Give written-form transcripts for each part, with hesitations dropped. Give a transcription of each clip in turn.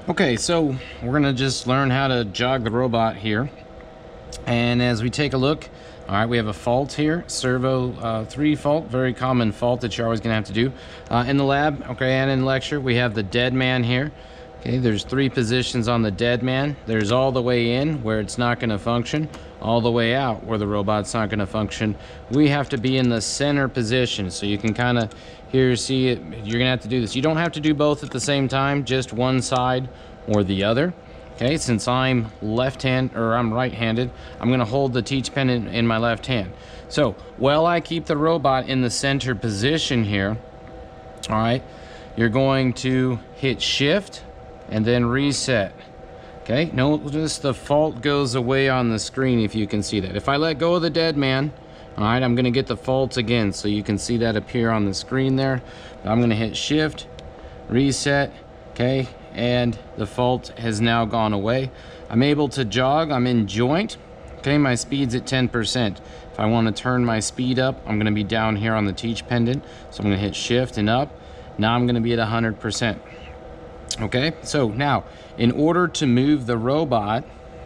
Okay, so we're gonna just learn how to jog the robot here. And as we take a look, all right, we have a fault here, servo 3 fault, very common fault that you're always gonna have to do in the lab, okay, and in lecture. We have the dead man here. Okay, there's 3 positions on the dead man. There's all the way in where it's not gonna function, all the way out where the robot's not gonna function. We have to be in the center position, so you can kind of here see it. You're gonna have to do this. You don't have to do both at the same time, just one side or the other. Okay, since I'm right-handed, I'm gonna hold the teach pen in my left hand. So while I keep the robot in the center position here, all right, you're going to hit shift and then reset. Okay, notice the fault goes away on the screen if you can see that. If I let go of the dead man, all right, I'm gonna get the fault again, so you can see that appear on the screen there. I'm gonna hit shift, reset, okay, and the fault has now gone away. I'm able to jog, I'm in joint, okay, my speed's at 10%. If I wanna turn my speed up, I'm gonna be down here on the teach pendant, so I'm gonna hit shift and up. Now I'm gonna be at 100%. Okay, so now, in order to move the robot,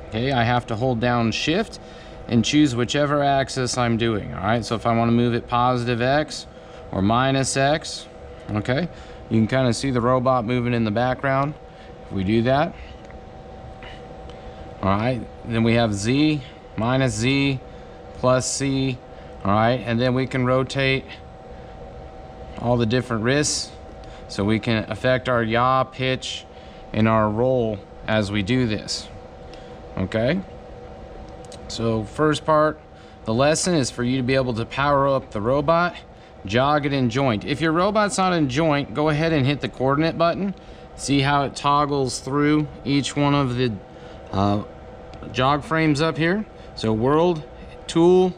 okay, I have to hold down shift and choose whichever axis I'm doing, all right? So if I wanna move it positive X or minus X, okay, you can kind of see the robot moving in the background. If we do that, all right, then we have Z, minus Z, plus C, all right, and then we can rotate all the different wrists so we can affect our yaw, pitch, and our roll as we do this, okay? So first part, the lesson is for you to be able to power up the robot, jog it in joint. If your robot's not in joint, go ahead and hit the coordinate button. See how it toggles through each one of the jog frames up here. So world, tool,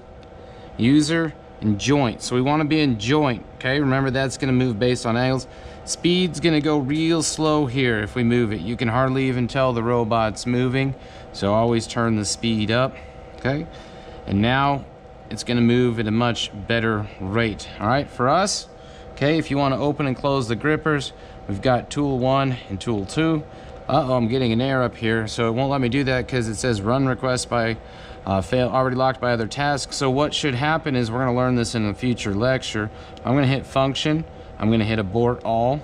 user, and joint. So we want to be in joint, okay? Remember, that's going to move based on angles. Speed's going to go real slow here if we move it. You can hardly even tell the robot's moving, so always turn the speed up, okay? And now it's going to move at a much better rate. All right, for us, okay, if you want to open and close the grippers, we've got tool 1 and tool 2. Uh-oh, I'm getting an error up here, so it won't let me do that because it says run request by already locked by other tasks. So what should happen is we're going to learn this in a future lecture. I'm going to hit function. I'm going to hit abort all.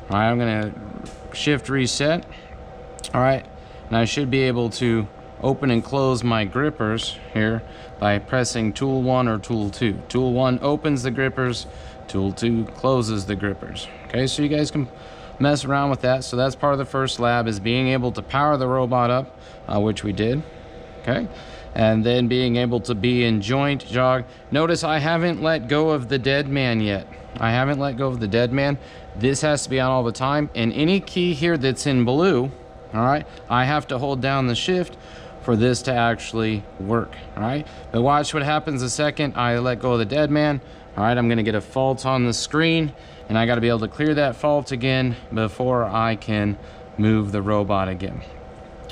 All right, I'm going to shift reset. All right, and I should be able to open and close my grippers here by pressing tool 1 or tool 2. Tool 1 opens the grippers, tool 2 closes the grippers. Okay, so you guys can mess around with that. So that's part of the first lab, is being able to power the robot up, which we did, okay? And then being able to be in joint, jog. Notice I haven't let go of the dead man yet. I haven't let go of the dead man. This has to be on all the time. And any key here that's in blue, all right, I have to hold down the shift for this to actually work, all right? But watch what happens the second I let go of the dead man. All right, I'm gonna get a fault on the screen, and I gotta be able to clear that fault again before I can move the robot again.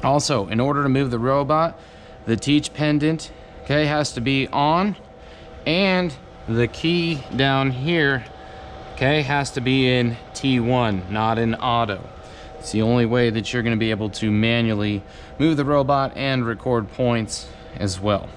Also, in order to move the robot, the teach pendant, okay, has to be on, and the key down here, okay, has to be in T1, not in auto. It's the only way that you're going to be able to manually move the robot and record points as well.